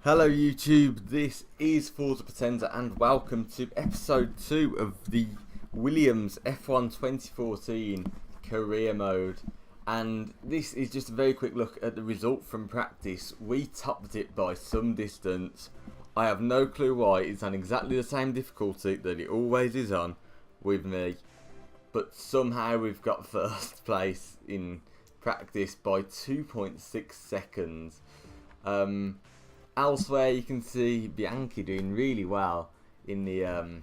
Hello YouTube, this is Forza Pretender and welcome to episode 2 of the Williams F1 2014 career mode. And this is just a very quick look at the result from practice. We topped it by some distance. I have no clue why. It's on exactly the same difficulty that it always is on with me. But somehow we've got first place in practice by 2.6 seconds. Elsewhere, you can see Bianchi doing really well in the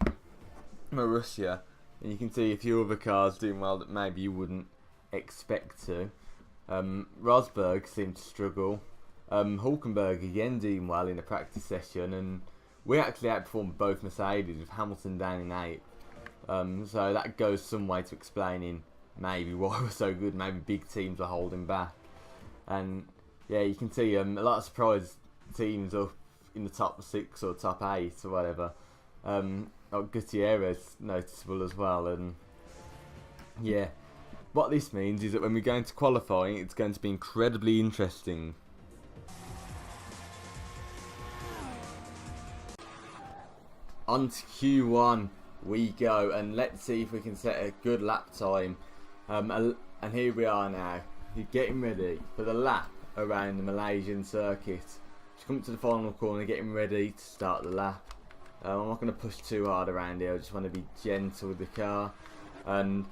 Malaysia, and you can see a few other cars doing well that maybe you wouldn't expect to. Rosberg seemed to struggle. Hulkenberg again doing well in a practice session, and we actually outperformed both Mercedes with Hamilton down in 8th. So that goes some way to explaining maybe why we're so good. Maybe big teams are holding back, and yeah, you can see a lot of surprise teams up in the top 6 or top 8 or whatever. Gutierrez noticeable as well, and yeah, what this means is that when we go into qualifying, it's going to be incredibly interesting. On to Q1 we go, and let's see if we can set a good lap time. And here we are now. You're getting ready for the lap around the Malaysian circuit. Just come to the final corner, getting ready to start the lap. I'm not going to push too hard around here. I just want to be gentle with the car. And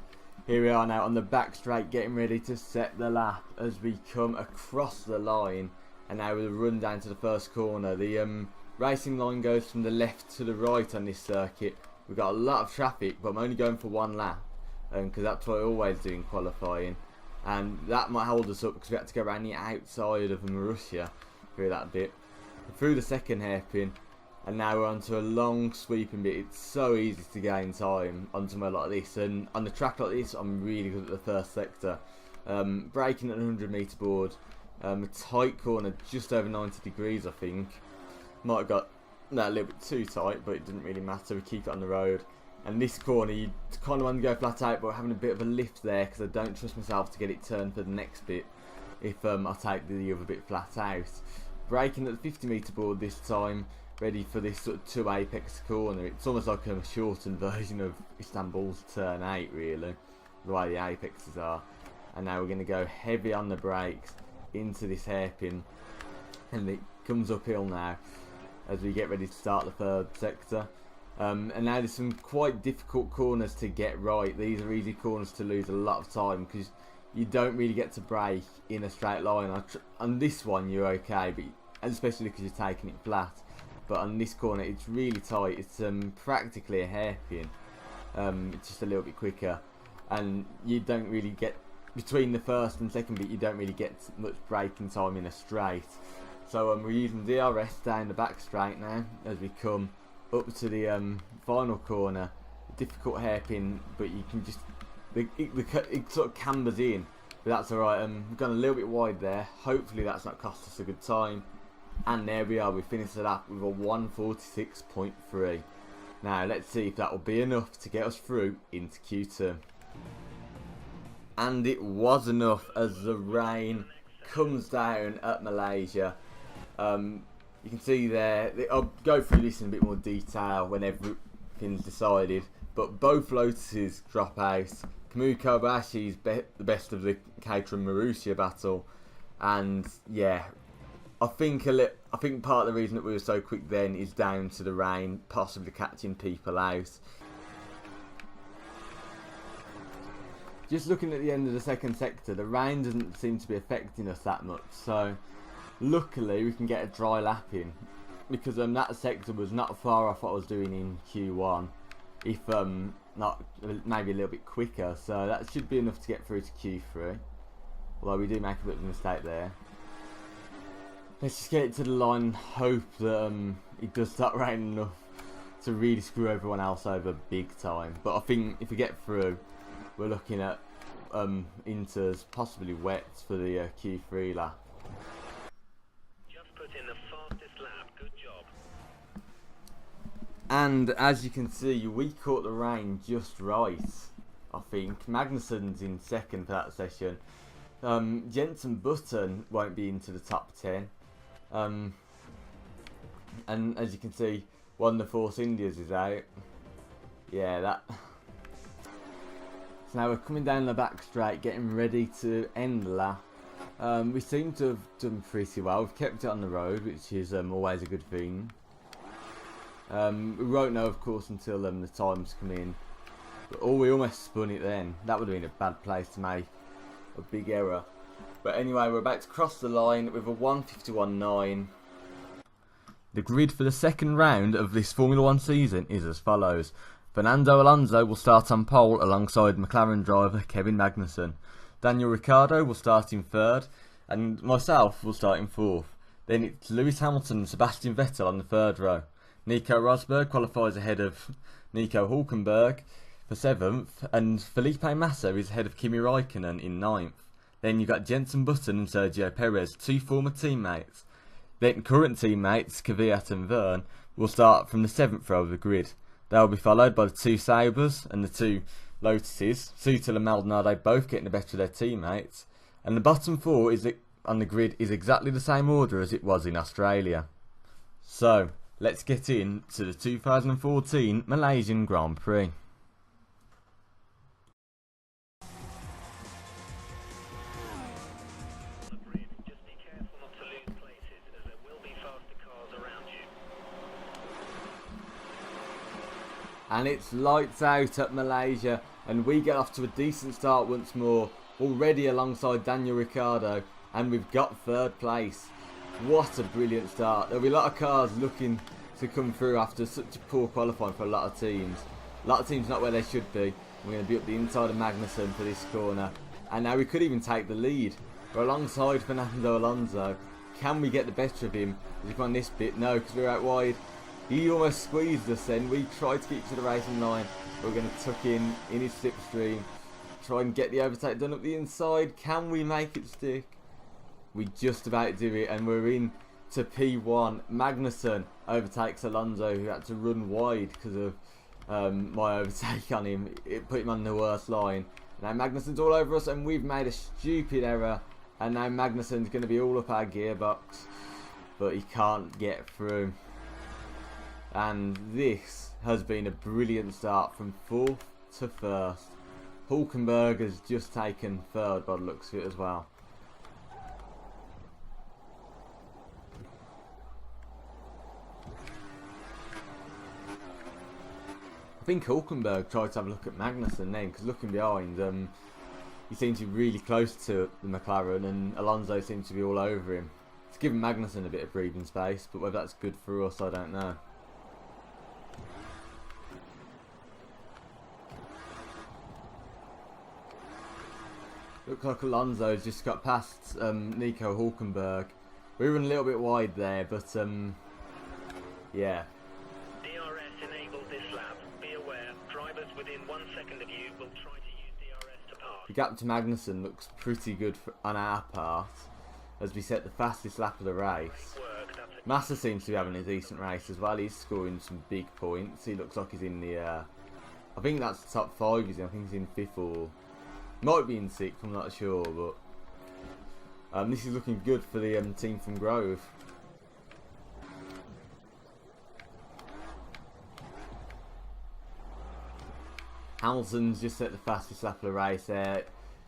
here we are now on the back straight, getting ready to set the lap as we come across the line. And now with a run down to the first corner. The racing line goes from the left to the right on this circuit. We've got a lot of traffic, but I'm only going for one lap, because that's what I always do in qualifying. And that might hold us up because we had to go around the outside of Malaysia through that bit, through the second hairpin, and now we're onto a long sweeping bit. It's so easy to gain time on somewhere like this, and on the track like this I'm really good at the first sector. Braking at the 100 metre board, a tight corner just over 90 degrees I think. Might have got that a little bit too tight, but it didn't really matter, we keep it on the road. And this corner you kind of want to go flat out, but we're having a bit of a lift there because I don't trust myself to get it turned for the next bit if I take the other bit flat out. Braking at the 50 metre board this time, ready for this sort of 2 apex corner. It's almost like a shortened version of Istanbul's turn 8 really, the way the apexes are. And now we're going to go heavy on the brakes into this hairpin, and it comes uphill now as we get ready to start the third sector. And now there's some quite difficult corners to get right. These are easy corners to lose a lot of time because you don't really get to brake in a straight line. On this one you're okay, but especially because you're taking it flat. But on this corner it's really tight. It's practically a hairpin. It's just a little bit quicker, and you don't really get between the first and second bit. You don't really get much braking time in a straight. So we're using DRS down the back straight now as we come up to the final corner. Difficult hairpin, but you can just it sort of cambers in, but that's alright. We've gone a little bit wide there. Hopefully that's not cost us a good time. And there we are, we finished it up with a 146.3. Now let's see if that will be enough to get us through into Q2. And it was enough as the rain comes down at Malaysia. You can see there, I'll go through this in a bit more detail when everything's decided, but both Lotuses drop out. Kamui Kobayashi is the best of the Caterham Marussia battle, and yeah, I think part of the reason that we were so quick then is down to the rain possibly catching people out. Just looking at the end of the second sector, the rain doesn't seem to be affecting us that much, so luckily we can get a dry lap in, because that sector was not far off what I was doing in Q1, if not maybe a little bit quicker, so that should be enough to get through to Q3, although we do make a bit of a mistake there. Let's just get it to the line and hope that it does start raining enough to really screw everyone else over big time. But I think if we get through, we're looking at inters, possibly wets for the Q3 lap. Just put in the fastest lap, good job. And as you can see, we caught the rain just right, I think. Magnussen's in second for that session. Jenson Button won't be into the top 10. And as you can see, one of the Force Indias is out. Yeah, that. So now we're coming down the back straight, getting ready to end the lap. We seem to have done pretty well. We've kept it on the road, which is always a good thing. We won't know, of course, until the times come in. But we almost spun it then. That would have been a bad place to make a big error. But anyway, we're about to cross the line with a 1:51.9. The grid for the second round of this Formula 1 season is as follows. Fernando Alonso will start on pole alongside McLaren driver Kevin Magnussen. Daniel Ricciardo will start in third, and myself will start in fourth. Then it's Lewis Hamilton and Sebastian Vettel on the third row. Nico Rosberg qualifies ahead of Nico Hülkenberg for seventh, and Felipe Massa is ahead of Kimi Raikkonen in ninth. Then you've got Jenson Button and Sergio Perez, two former teammates. Then current teammates, Kvyat and Verne, will start from the 7th row of the grid. They will be followed by the two Saubers and the two Lotuses. Sutil and Maldonado both getting the better of their teammates. And the bottom four on the grid is exactly the same order as it was in Australia. So, let's get into the 2014 Malaysian Grand Prix. Just be careful not to lose places, as there will be faster cars around you. And it's lights out at Malaysia, and we get off to a decent start once more, already alongside Daniel Ricciardo, and we've got third place. What a brilliant start. There'll be a lot of cars looking to come through after such a poor qualifying for a lot of teams. A lot of teams not where they should be. We're going to be up the inside of Magnussen for this corner, and now we could even take the lead. We're alongside Fernando Alonso. Can we get the better of him? As we find this bit, no, because we're out wide. He almost squeezed us then. We tried to keep to the racing line. We're going to tuck in his slipstream. Try and get the overtake done up the inside. Can we make it stick? We just about do it, and we're in to P1. Magnussen overtakes Alonso, who had to run wide because of my overtake on him. It put him on the worst line. Now Magnussen's all over us, and we've made a stupid error. And now Magnussen's going to be all up our gearbox, but he can't get through. And this has been a brilliant start from 4th to 1st. Hülkenberg has just taken 3rd by the looks of it as well. I think Hülkenberg tried to have a look at Magnussen then, because looking behind, he seemed to be really close to the McLaren, and Alonso seemed to be all over him. It's given Magnussen a bit of breathing space, but whether that's good for us, I don't know. Looks like Alonso's just got past Nico Hülkenberg. We were a little bit wide there, but yeah. DRS enabled this lap. Be aware, drivers within 1 second of you will try to use DRS to pass. The gap to Magnussen looks pretty good on our part, as we set the fastest lap of the race. Massa seems to be having a decent race as well. He's scoring some big points. He looks like he's in the I think that's the top 5 he's in. I think he's in 5th or might be in 6th, I'm not sure, but this is looking good for the team from Grove. Hamilton's just set the fastest lap of the race there.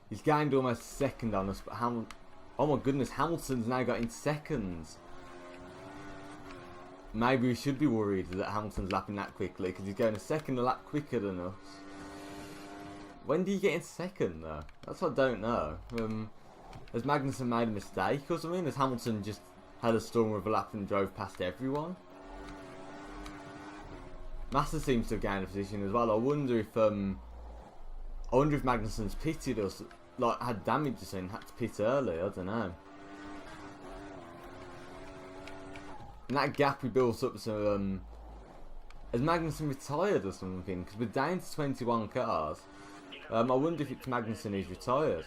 He's gained almost 2nd on us, but oh my goodness, Hamilton's now got in 2nds. Maybe we should be worried that Hamilton's lapping that quickly, because he's going a 2nd a lap quicker than us. When do you get in 2nd though? That's what I don't know. Has Magnussen made a mistake or something? Has Hamilton just had a storm of a lap and drove past everyone? Massa seems to have gained a position as well. I wonder if Magnussen's pitted us, like had damage or something, had to pit early. I don't know. And that gap we built up, so has Magnussen retired or something? Because we're down to 21 cars. I wonder if it's Magnussen who's retired.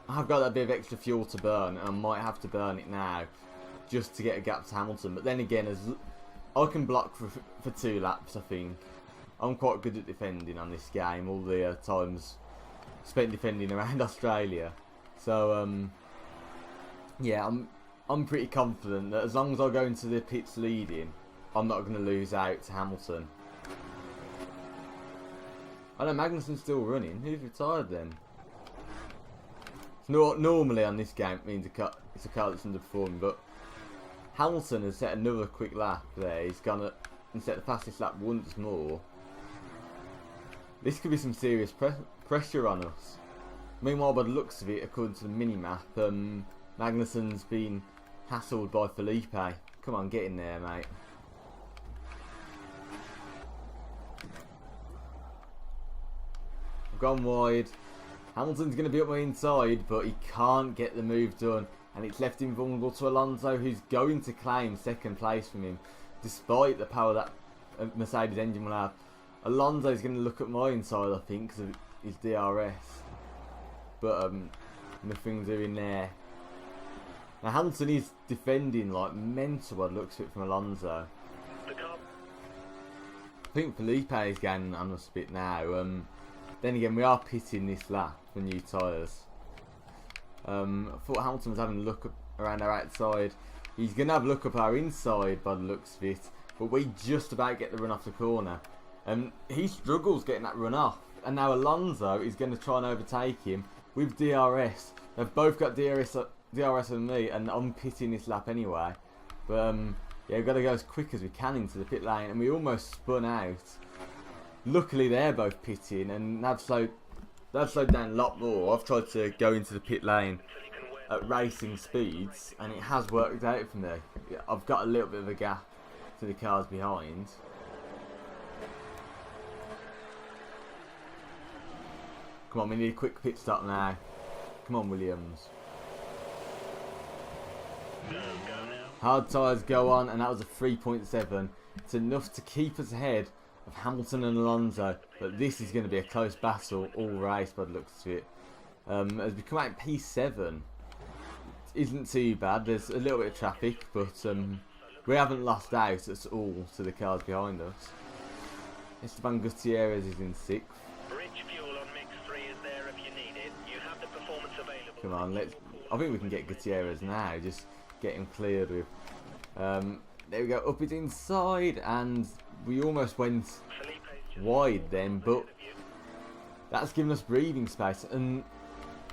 I've got that bit of extra fuel to burn, and I might have to burn it now, just to get a gap to Hamilton. But then again, as I can block for 2 laps, I think. I'm quite good at defending on this game, all the times spent defending around Australia. So Yeah, I'm pretty confident that as long as I go into the pits leading, I'm not going to lose out to Hamilton. I know Magnussen's still running. Who's retired then? Normally on this game it means it's a car that's underperforming, but Hamilton has set another quick lap there. He's gone and set the fastest lap once more. This could be some serious pressure on us. Meanwhile, by the looks of it, according to the mini-map, Magnussen's been hassled by Felipe. Come on, get in there, mate. I've gone wide. Hamilton's going to be up my inside, but he can't get the move done. And it's left him vulnerable to Alonso, who's going to claim second place from him, despite the power that Mercedes engine will have. Alonso's going to look at my inside, I think, because of his DRS. But nothing's doing there. Now Hamilton is defending like mental by the looks of it from Alonso. I think Felipe is gaining on us a bit now. Then again, we are pitting this lap for new tyres. I thought Hamilton was having a look around our outside. He's going to have a look up our inside by the looks of it. But we just about get the run off the corner. He struggles getting that run off. And now Alonso is going to try and overtake him with DRS. They've both got DRS on me, and I'm pitting this lap anyway. But yeah, we've got to go as quick as we can into the pit lane. And we almost spun out. Luckily they're both pitting, and they've slowed down a lot more. I've tried to go into the pit lane at racing speeds, and it has worked out for me. I've got a little bit of a gap to the cars behind. Come on, we need a quick pit stop now. Come on, Williams. Hard tyres go on, and that was a 3.7. It's enough to keep us ahead of Hamilton and Alonso, but this is going to be a close battle all race by the looks of it. As we come out in P7, it isn't too bad. There's a little bit of traffic, but we haven't lost out at all to the cars behind us. Esteban Gutierrez is in 6th. Rich fuel on mix 3 is there if you need it. You have the performance available. Come on, I think we can get Gutierrez now. Just get him cleared with. There we go, up it inside, and we almost went wide then, but that's given us breathing space. And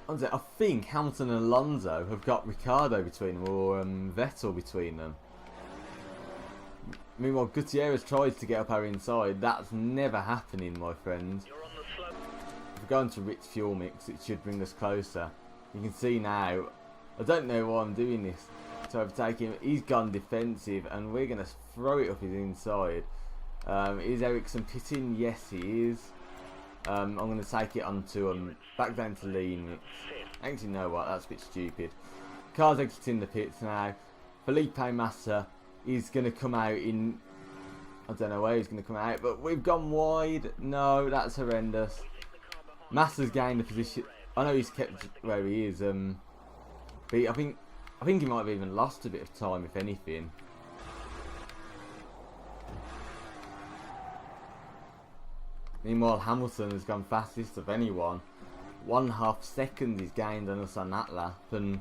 I think Hamilton and Alonso have got Ricciardo between them, or Vettel between them. Meanwhile, Gutierrez tries to get up our inside. That's never happening, my friend. If we go into rich fuel mix, it should bring us closer. You can see now, I don't know why I'm doing this to overtake him. He's gone defensive, and we're going to throw it up his inside. Is Ericsson pitting? Yes, he is. I'm going to take it onto back down to lean mix. Actually, you know what? That's a bit stupid. Car's exiting the pits now. Felipe Massa is going to come out in. I don't know where he's going to come out, but we've gone wide. No, that's horrendous. Massa's gained the position. I know he's kept where he is. But I think he might have even lost a bit of time, if anything. Meanwhile, Hamilton has gone fastest of anyone. 1.5 seconds he's gained on us on that lap, and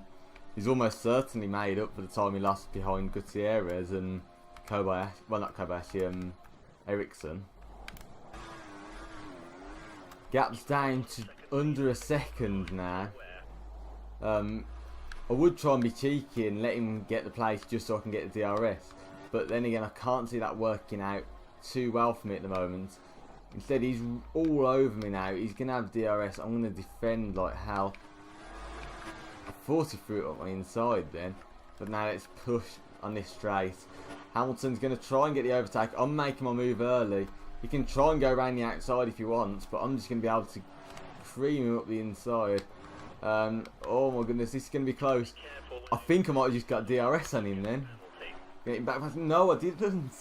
he's almost certainly made up for the time he lost behind Gutierrez and Kobayashi. Well, not Kobayashi, Ericsson. Gap's down to under a second now. I would try and be cheeky and let him get the place just so I can get the DRS, but then again, I can't see that working out too well for me at the moment. Instead, he's all over me now. He's going to have DRS. I'm going to defend like hell. I thought he threw it up my inside then, but now let's push on this straight. Hamilton's going to try and get the overtake. I'm making my move early. He can try and go around the outside if he wants, but I'm just going to be able to cream him up the inside. Oh my goodness, this is going to be close. I think I might have just got DRS on him then. Getting back past. No, I didn't.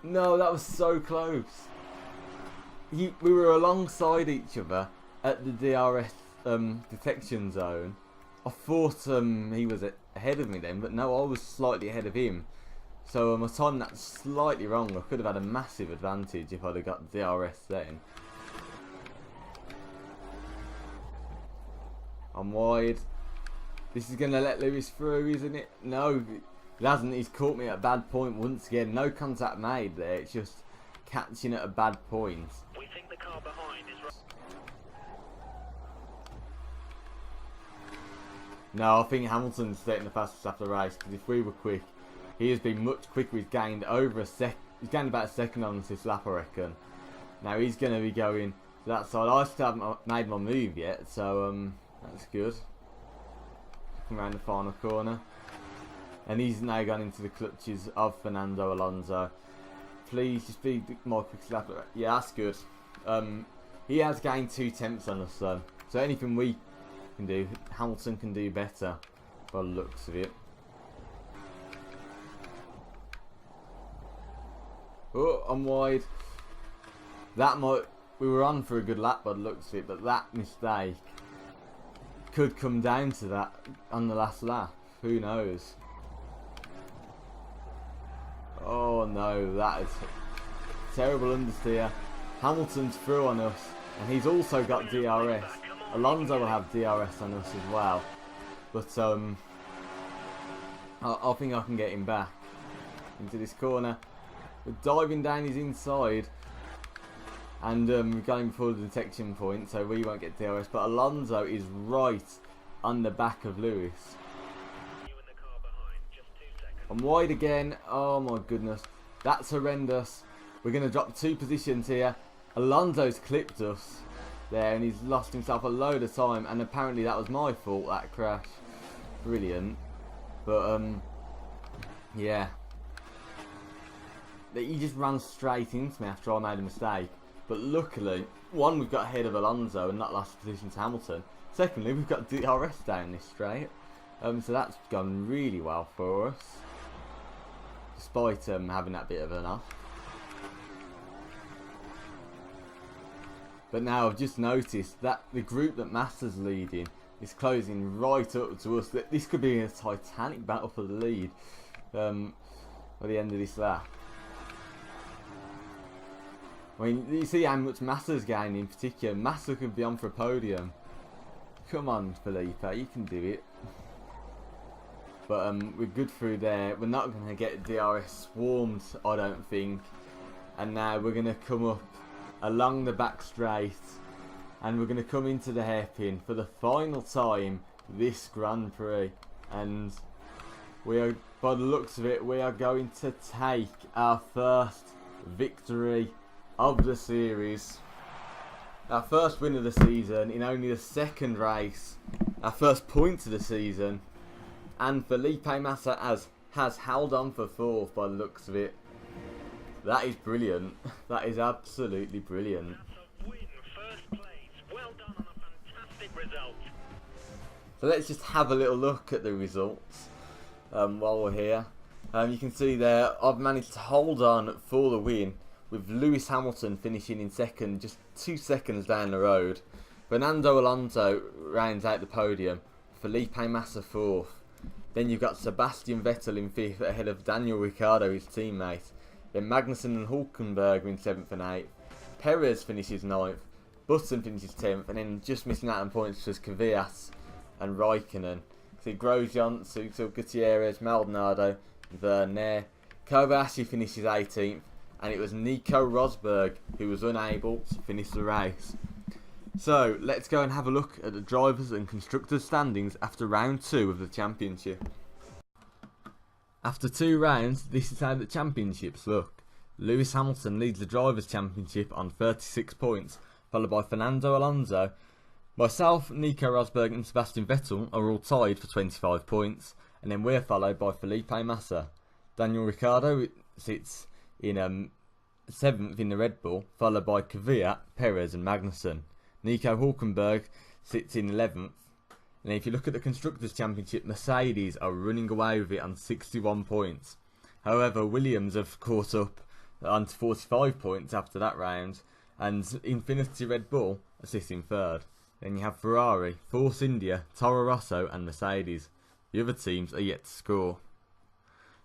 No, that was so close. We were alongside each other at the DRS detection zone. I thought he was ahead of me then, but no, I was slightly ahead of him. So I timed that slightly wrong. I could have had a massive advantage if I'd have got DRS then. I'm wide. This is going to let Lewis through, isn't it? No, it hasn't. He's caught me at a bad point once again. No contact made there. It's just catching at a bad point. We think the car behind is right. No, I think Hamilton's setting the fastest lap of the race, because if we were quick, he has been much quicker. He's gained over a sec. He's gained about a second on this lap, I reckon. Now he's going to be going to that side. I still haven't made my move yet, so that's good. Come around the final corner, and he's now gone into the clutches of Fernando Alonso. Please just be more quick lap. Yeah, that's good. He has gained 2 tenths on us though, so anything we can do, Hamilton can do better by the looks of it. Oh, I'm wide. We were on for a good lap by the looks of it, but that mistake could come down to that on the last lap. Who knows? Oh no, that is terrible understeer. Hamilton's through on us, and he's also got DRS. Alonso will have DRS on us as well, but I think I can get him back into this corner. We're diving down his inside, and we've got him before the detection point, so we won't get DRS. But Alonso is right on the back of Lewis. I'm wide again. Oh my goodness, that's horrendous. We're going to drop 2 positions here. Alonso's clipped us there, and he's lost himself a load of time, and apparently that was my fault, that crash. Brilliant. But yeah, he just ran straight into me after I made a mistake. But luckily, one, we've got ahead of Alonso and not lost position to Hamilton. Secondly, we've got DRS down this straight, so that's gone really well for us, despite having that bit of an off. But now I've just noticed that the group that Master's leading is closing right up to us. This could be a titanic battle for the lead by the end of this lap. I mean, you see how much Massa's gained in particular. Massa could be on for a podium. Come on, Felipe, you can do it. But we're good through there. We're not going to get DRS swarmed, I don't think. And now we're going to come up along the back straight, and we're going to come into the hairpin for the final time this Grand Prix. And we are, by the looks of it, we are going to take our first victory of the series, our first win of the season in only the 2nd race, our first point of the season, and Felipe Massa has held on for 4th by the looks of it. That is brilliant. That is absolutely brilliant. Win, first place. Well done on a fantastic result. So let's just have a little look at the results while we're here. You can see there I've managed to hold on for the win, with Lewis Hamilton finishing in 2nd, just 2 seconds down the road. Fernando Alonso rounds out the podium, Felipe Massa 4th. Then you've got Sebastian Vettel in 5th ahead of Daniel Ricciardo, his teammate. Then Magnussen and Hulkenberg in 7th and 8th. Perez finishes 9th. Button finishes 10th. And then just missing out on points was Kvyat and Raikkonen. See Grosjean, Sutil, Gutierrez, Maldonado, Verner. Kobayashi finishes 18th. And it was Nico Rosberg who was unable to finish the race. So let's go and have a look at the drivers and constructors standings after round 2 of the championship. After 2 rounds, this is how the championships look. Lewis Hamilton leads the Drivers' Championship on 36 points, followed by Fernando Alonso. Myself, Nico Rosberg and Sebastian Vettel are all tied for 25 points, and then we're followed by Felipe Massa. Daniel Ricciardo sits in 7th in the Red Bull, followed by Kvyat, Perez and Magnussen. Nico Hulkenberg sits in 11th. And if you look at the Constructors' Championship, Mercedes are running away with it on 61 points. However, Williams have caught up on 45 points after that round, and Infinity Red Bull are sitting 3rd. Then you have Ferrari, Force India, Toro Rosso and Mercedes. The other teams are yet to score.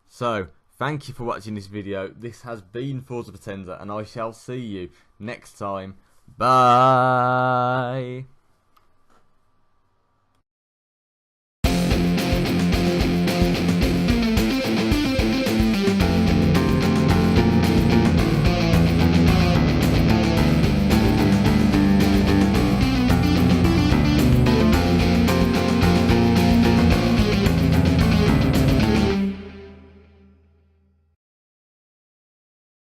So, thank you for watching this video. This has been Forza Potenza, and I shall see you next time. Bye!